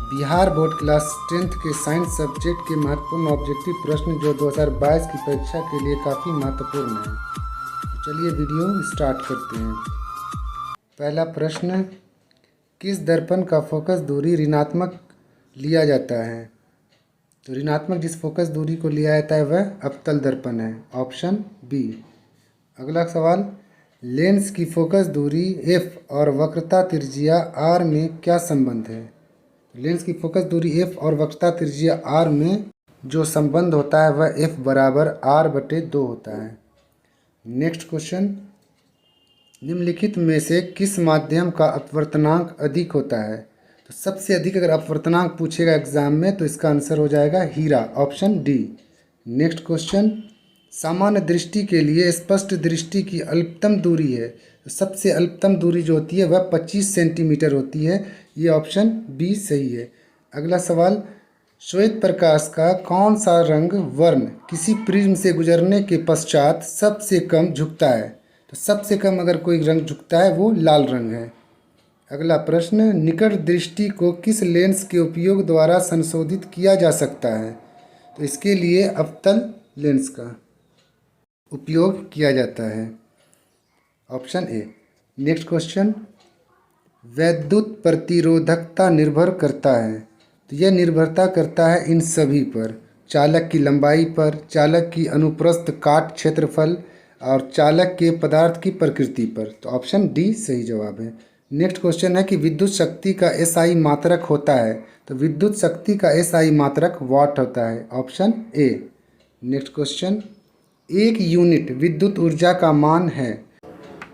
Bihar board class 10th के science subject के महत्वपूर्ण ऑब्जेक्टिव प्रश्न जो 2022 की परीक्षा के लिए काफ़ी महत्वपूर्ण है। तो चलिए वीडियो स्टार्ट करते हैं। पहला प्रश्न, किस दर्पण का फोकस दूरी ऋणात्मक लिया जाता है? तो ऋणात्मक जिस फोकस दूरी को लिया जाता है वह अवतल दर्पण है, ऑप्शन बी। अगला सवाल, लेंस की फोकस दूरी f और वक्रता त्रिज्या r में क्या संबंध है? लेंस की फोकस दूरी f और वक्रता त्रिज्या r में जो संबंध होता है वह f बराबर r/2 होता है। नेक्स्ट क्वेश्चन, निम्नलिखित में से किस माध्यम का अपवर्तनांक अधिक होता है? तो सबसे अधिक अगर अपवर्तनांक पूछेगा एग्जाम में तो इसका आंसर हो जाएगा हीरा, ऑप्शन डी। नेक्स्ट क्वेश्चन, सामान्य दृष्टि के लिए स्पष्ट दृष्टि की अल्पतम दूरी है, तो सबसे अल्पतम दूरी जो होती है वह 25 सेंटीमीटर होती है, ये ऑप्शन बी सही है। अगला सवाल, श्वेत प्रकाश का कौन सा रंग वर्ण किसी प्रिज्म से गुजरने के पश्चात सबसे कम झुकता है? तो सबसे कम अगर कोई रंग झुकता है वो लाल रंग है। अगला प्रश्न, निकट दृष्टि को किस लेंस के उपयोग द्वारा संशोधित किया जा सकता है? तो इसके लिए अवतल लेंस का उपयोग किया जाता है, ऑप्शन ए। नेक्स्ट क्वेश्चन, वैद्युत प्रतिरोधकता निर्भर करता है, तो यह निर्भरता करता है इन सभी पर, चालक की लंबाई पर, चालक की अनुप्रस्थ काट क्षेत्रफल और चालक के पदार्थ की प्रकृति पर, तो ऑप्शन डी सही जवाब है। नेक्स्ट क्वेश्चन है कि विद्युत शक्ति का एसआई मात्रक होता है, तो विद्युत शक्ति का एसआई मात्रक वाट होता है, ऑप्शन ए। नेक्स्ट क्वेश्चन, एक यूनिट विद्युत ऊर्जा का मान है,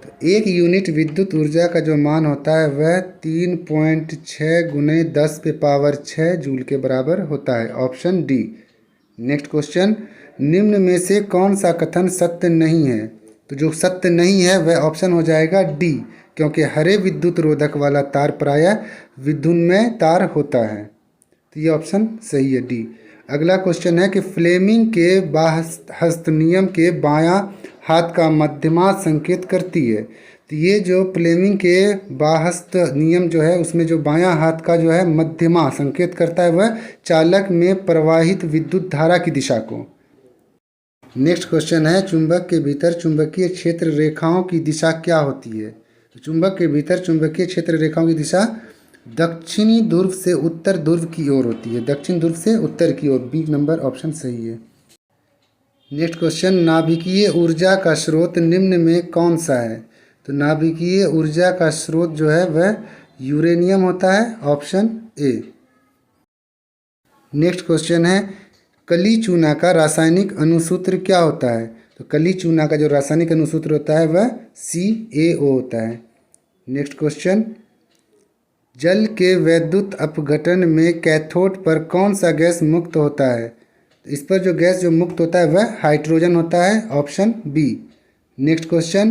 तो एक यूनिट विद्युत ऊर्जा का जो मान होता है वह 3.6 × 10⁻6 जूल के बराबर होता है, ऑप्शन डी। नेक्स्ट क्वेश्चन, निम्न में से कौन सा कथन सत्य नहीं है? तो जो सत्य नहीं है वह ऑप्शन हो जाएगा डी, क्योंकि हरे विद्युत रोधक वाला तार प्रायः विद्युन्मय तार होता है, तो ये ऑप्शन सही है, डी। अगला क्वेश्चन है कि फ्लेमिंग के बाह्यस्थ नियम के बायां हाथ का मध्यमा संकेत करती है, तो ये जो फ्लेमिंग के बाह्यस्थ नियम जो है उसमें जो बायां हाथ का जो है मध्यमा संकेत करता है वह चालक में प्रवाहित विद्युत धारा की दिशा को। नेक्स्ट क्वेश्चन है, चुंबक के भीतर चुंबकीय क्षेत्र रेखाओं की दिशा क्या होती है? तो चुंबक के भीतर चुंबकीय क्षेत्र रेखाओं की दिशा दक्षिणी ध्रुव से उत्तर ध्रुव की ओर होती है, दक्षिण ध्रुव से उत्तर की ओर, बी नंबर ऑप्शन सही है। नेक्स्ट क्वेश्चन, नाभिकीय ऊर्जा का स्रोत निम्न में कौन सा है? तो नाभिकीय ऊर्जा का स्रोत जो है वह यूरेनियम होता है, ऑप्शन ए। नेक्स्ट क्वेश्चन है, कली चूना का रासायनिक अनुसूत्र क्या होता है? तो कली चूना का जो रासायनिक अनुसूत्र होता है वह CaO होता है। नेक्स्ट क्वेश्चन, जल के वैद्युत अपघटन में कैथोड पर कौन सा गैस मुक्त होता है? तो इस पर जो गैस जो मुक्त होता है वह हाइड्रोजन होता है, option B. Next question,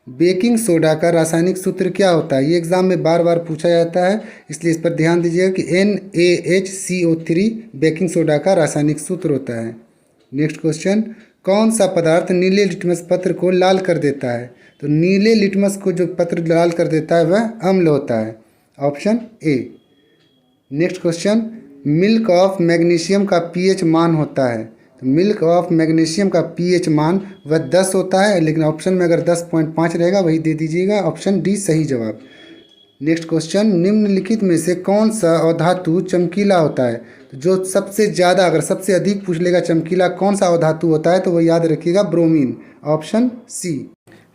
baking soda का रासायनिक सूत्र क्या होता है? ये एग्जाम में बार बार पूछा जाता है, इसलिए इस पर ध्यान दीजिएगा कि NaHCO3 बेकिंग सोडा का रासायनिक सूत्र होता है। नेक्स्ट क्वेश्चन, कौन सा पदार्थ नीले लिटमस पत्र को लाल कर देता है? तो नीले लिटमस को जो पत्र लाल कर देता है वह अम्ल होता है, option A. Next question, milk of magnesium का pH मान होता है, तो मिल्क ऑफ मैग्नीशियम का pH मान वह 10 होता है, लेकिन ऑप्शन में अगर 10.5 रहेगा वही दे दीजिएगा, ऑप्शन डी सही जवाब। नेक्स्ट क्वेश्चन, निम्नलिखित में से कौन सा अधातु चमकीला होता है? तो जो सबसे ज़्यादा अगर सबसे अधिक पूछ लेगा चमकीला कौन सा अधातु होता है तो वह याद रखिएगा bromine, option C.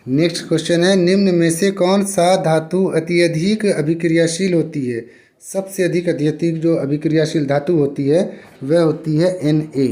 Next question है, निम्न में से कौन सा धातु अत्यधिक अभिक्रियाशील होती है? सबसे अधिक अत्यधिक जो अभिक्रियाशील धातु होती है वह होती है Na।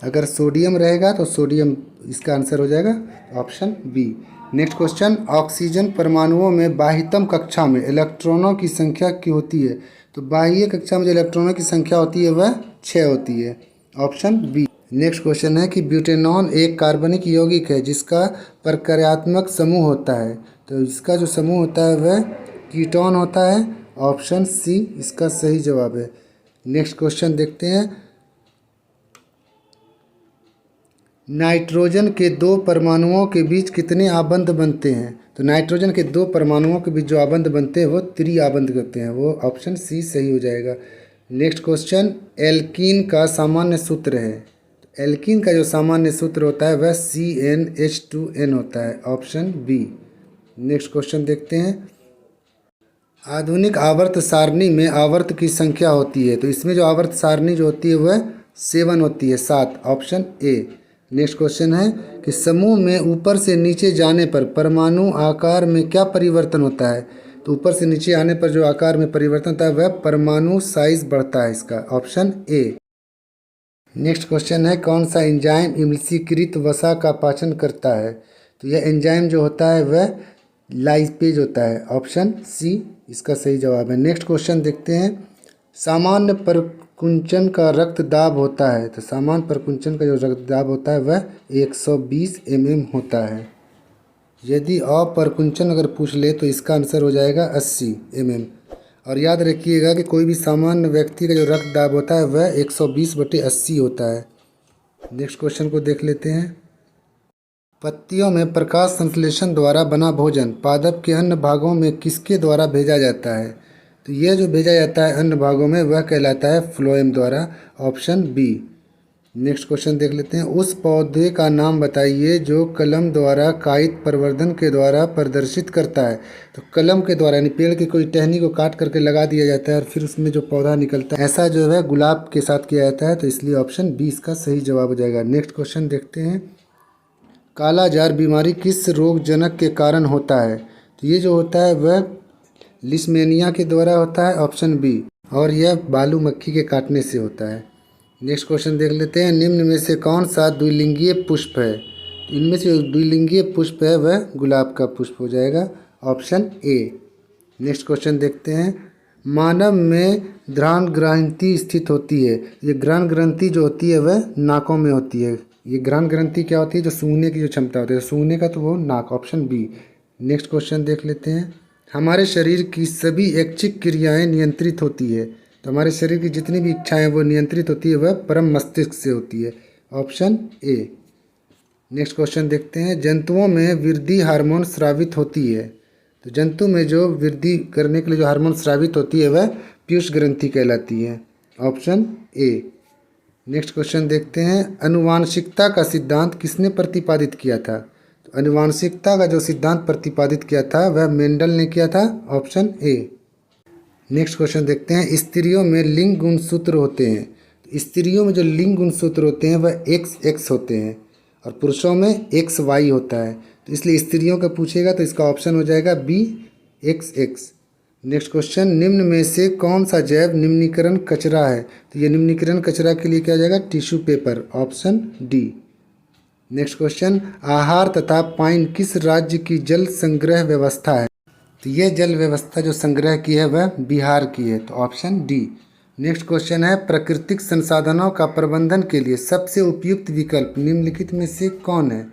अगर सोडियम रहेगा तो सोडियम इसका आंसर हो जाएगा, option B. Next question, oxygen परमाणुओं में बाह्यतम कक्षा में इलेक्ट्रॉनों की संख्या क्या होती है? तो बाह्य कक्षा में जो इलेक्ट्रॉनों की संख्या होती है वह 6 होती है, ऑप्शन बी। नेक्स्ट क्वेश्चन है कि ब्यूटेनॉन एक कार्बनिक यौगिक है जिसका प्रक्रियात्मक समूह होता है, तो इसका जो समूह होता है वह कीटोन होता है, ऑप्शन सी इसका सही जवाब है। नेक्स्ट क्वेश्चन देखते हैं, नाइट्रोजन के दो परमाणुओं के बीच कितने आबंध बनते हैं? तो नाइट्रोजन के दो परमाणुओं के बीच जो आबंध बनते हैं वो त्रिआबंध होते हैं, वो ऑप्शन सी सही हो जाएगा। नेक्स्ट क्वेश्चन, एल्कीन का सामान्य सूत्र है। तो एल्कीन का जो सामान्य सूत्र होता है वह CnH2n होता है, ऑप्शन बी। नेक्स्ट क्वेश्चन देखते हैं, आधुनिक आवर्त सारणी में आवर्त की संख्या होती है। तो इसमें जो आवर्त सारणी जो होती है वह 7 होती है, 7, ऑप्शन ए। नेक्स्ट क्वेश्चन है कि समूह में ऊपर से नीचे जाने पर परमाणु आकार में क्या परिवर्तन होता है? तो ऊपर से नीचे आने पर जो आकार में परिवर्तन होता है वह परमाणु साइज बढ़ता है, इसका ऑप्शन ए। नेक्स्ट क्वेश्चन है, कौन सा एंजाइम इमल्सीकृत वसा का पाचन करता है? तो यह एंजाइम जो होता है वह लाइपेज होता है, ऑप्शन सी इसका सही जवाब है। नेक्स्ट क्वेश्चन देखते हैं, सामान्य परकुंचन का रक्त दाब होता है। तो सामान्य परकुंचन का जो रक्त दाब होता है वह 120 mm होता है। यदि अपरकुंचन अगर पूछ ले तो इसका आंसर हो जाएगा 80 mm। और याद रखिएगा कि कोई भी सामान्य व्यक्ति का जो रक्त दाब होता है वह 120/80 होता है। नेक्स्ट क्वेश्चन को देख लेते हैं, पत्तियों में प्रकाश संश्लेषण द्वारा बना भोजन पादप के अन्य भागों में किसके द्वारा भेजा जाता है? तो यह जो भेजा जाता है अन्य भागों में वह कहलाता है फ्लोएम द्वारा, ऑप्शन बी। नेक्स्ट क्वेश्चन देख लेते हैं, उस पौधे का नाम बताइए जो कलम द्वारा कायित प्रवर्धन के द्वारा प्रदर्शित करता है। तो कलम के द्वारा यानी पेड़ की कोई टहनी को काट करके लगा दिया जाता है और फिर उसमें जो पौधा निकलता है, ऐसा जो है गुलाब के साथ किया जाता है। तो इसलिए ऑप्शन बी इसका सही जवाब हो जाएगा। नेक्स्ट क्वेश्चन देखते हैं, काला जार बीमारी किस रोगजनक के कारण होता है? तो ये जो होता है वह लिस्मेनिया के द्वारा होता है, ऑप्शन बी। और यह बालू मक्खी के काटने से होता है। नेक्स्ट क्वेश्चन देख लेते हैं, निम्न में से कौन सा द्विलिंगीय पुष्प है? तो इनमें से जो द्विलिंगीय पुष्प है वह गुलाब का पुष्प हो जाएगा, ऑप्शन ए। नेक्स्ट क्वेश्चन देखते हैं, मानव में घ्राण ग्रंथि स्थित होती है। ये घ्राण ग्रंथि जो होती है वह नाकों में होती है। ये घ्राण ग्रंथि क्या होती है? जो सूंघने की जो क्षमता होती है, सूंघने का तो वो नाक, ऑप्शन बी। नेक्स्ट क्वेश्चन देख लेते हैं, हमारे शरीर की सभी ऐच्छिक क्रियाएं नियंत्रित होती है। तो हमारे शरीर की जितनी भी इच्छाएं वो नियंत्रित होती है वह परम मस्तिष्क से होती है, ऑप्शन ए। नेक्स्ट क्वेश्चन देखते हैं, जंतुओं में वृद्धि हार्मोन स्रावित होती है। तो जंतु में जो वृद्धि करने के लिए जो हार्मोन स्रावित होती है वह पीयूष ग्रंथि कहलाती है, ऑप्शन ए। नेक्स्ट क्वेश्चन देखते हैं, अनुवांशिकता का सिद्धांत किसने प्रतिपादित किया था? तो अनुवांशिकता का जो सिद्धांत प्रतिपादित किया था वह मेंडल ने किया था, ऑप्शन ए। नेक्स्ट क्वेश्चन देखते हैं, स्त्रियों में लिंग गुणसूत्र होते हैं। तो स्त्रियों में जो लिंग गुणसूत्र होते हैं वह XX होते हैं और पुरुषों में XY होता है। तो इसलिए स्त्रियों का पूछेगा तो इसका ऑप्शन हो जाएगा बी, XX। नेक्स्ट क्वेश्चन, निम्न में से कौन सा जैव निम्नीकरण कचरा है? तो ये निम्नीकरण कचरा के लिए क्या हो जाएगा? Tissue paper, option D. Next question, आहार तथा पाइन किस राज्य की जल संग्रह व्यवस्था है? तो ये जल व्यवस्था जो संग्रह की है वह बिहार की है, तो ऑप्शन डी। नेक्स्ट क्वेश्चन है, प्राकृतिक संसाधनों का प्रबंधन के लिए सबसे उपयुक्त विकल्प निम्नलिखित में से कौन है?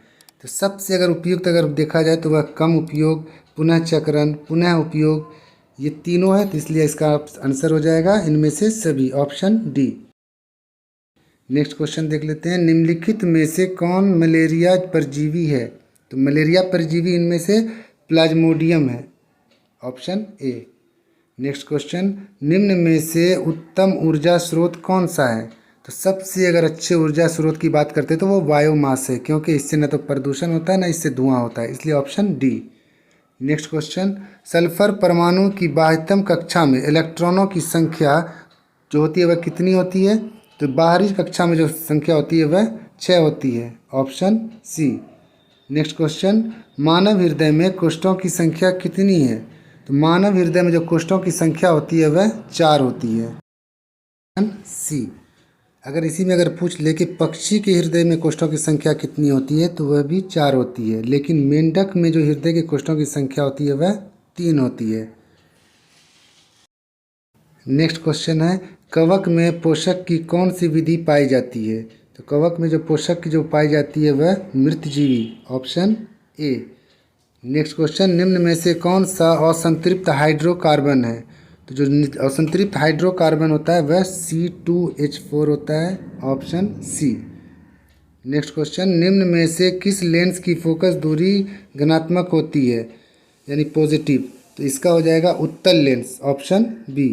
तो सबसे अगर उपयुक्त अगर देखा जाए तो वह कम उपयोग, पुनः चक्रण, पुनः उपयोग, ये तीनों है। तो इसलिए इसका आंसर हो जाएगा इनमें से सभी, ऑप्शन डी। नेक्स्ट क्वेश्चन देख लेते हैं, निम्नलिखित में से कौन मलेरिया परजीवी है? तो मलेरिया परजीवी इनमें से प्लाज्मोडियम है, ऑप्शन ए। नेक्स्ट क्वेश्चन, निम्न में से उत्तम ऊर्जा स्रोत कौन सा है? तो सबसे अगर अच्छे ऊर्जा स्रोत की बात करते हैं तो वो बायोमास है, क्योंकि इससे न तो प्रदूषण होता है न इससे धुआं होता है, इसलिए option D. Next question, sulphur परमाणु की बाह्यतम कक्षा में इलेक्ट्रॉनों की संख्या जो होती है वह कितनी होती है? तो बाहरी कक्षा में जो संख्या होती है वह 6 होती है, ऑप्शन सी। नेक्स्ट क्वेश्चन, मानव हृदय में कोष्ठों की संख्या कितनी है? तो मानव हृदय में जो कोष्ठों की संख्या होती है वह 4 होती है, सी। अगर इसी में अगर पूछ ले कि पक्षी के हृदय में कोष्ठों की संख्या कितनी होती है तो वह भी 4 होती है, लेकिन मेंढक में जो हृदय के कोष्ठों की संख्या होती है वह 3 होती है। नेक्स्ट क्वेश्चन है, कवक में पोषक की कौन सी विधि पाई जाती है? तो कवक में जो पोषक की जो पाई जाती है वह मृतजीवी, ऑप्शन ए। नेक्स्ट क्वेश्चन, निम्न में से कौन सा असंतृप्त हाइड्रोकार्बन है? तो जो असंतृप्त हाइड्रोकार्बन होता है वह C2H4 होता है, ऑप्शन सी। नेक्स्ट क्वेश्चन, निम्न में से किस लेंस की फोकस दूरी धनात्मक होती है यानी पॉजिटिव? तो इसका हो जाएगा उत्तल lens, option B.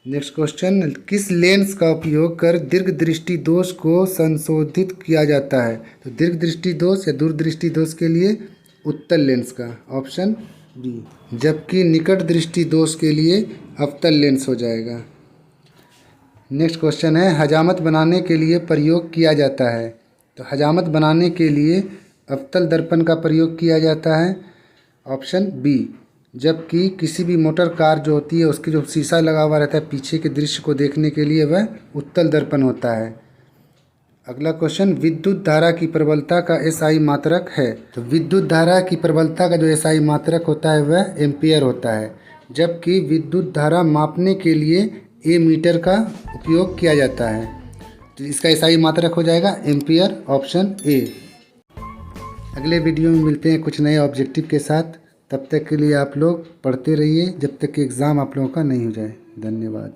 Next question, किस लेंस का उपयोग कर दीर्घ दृष्टि दोष को संशोधित किया जाता है? तो दीर्घ दृष्टि दोष या दूरदृष्टि दोष के लिए उत्तल लेंस का, ऑप्शन बी। जबकि निकट दृष्टि दोष के लिए अवतल लेंस हो जाएगा। नेक्स्ट क्वेश्चन है, हजामत बनाने के लिए प्रयोग किया जाता है? तो हजामत बनाने के लिए अवतल दर्पण का प्रयोग किया जाता है, ऑप्शन बी। जबकि किसी भी मोटर कार जो होती है उसकी जो शीशा लगा हुआ रहता है पीछे के दृश्य को देखने के लिए वह उत्तल दर्पण होता है। अगला क्वेश्चन, विद्युत धारा की प्रबलता का एसआई मात्रक है? तो विद्युत धारा की प्रबलता का जो एसआई मात्रक होता है वह एम्पियर होता है। जबकि विद्युत धारा मापने के लिए ए मीटर का उपयोग किया जाता है। तो इसका एसआई मात्रक हो जाएगा एम्पियर, ऑप्शन ए। अगले वीडियो में मिलते हैं कुछ नए ऑब्जेक्टिव के साथ। तब तक के लिए आप लोग पढ़ते रहिए जब तक कि एग्ज़ाम आप लोगों का नहीं हो जाए। धन्यवाद।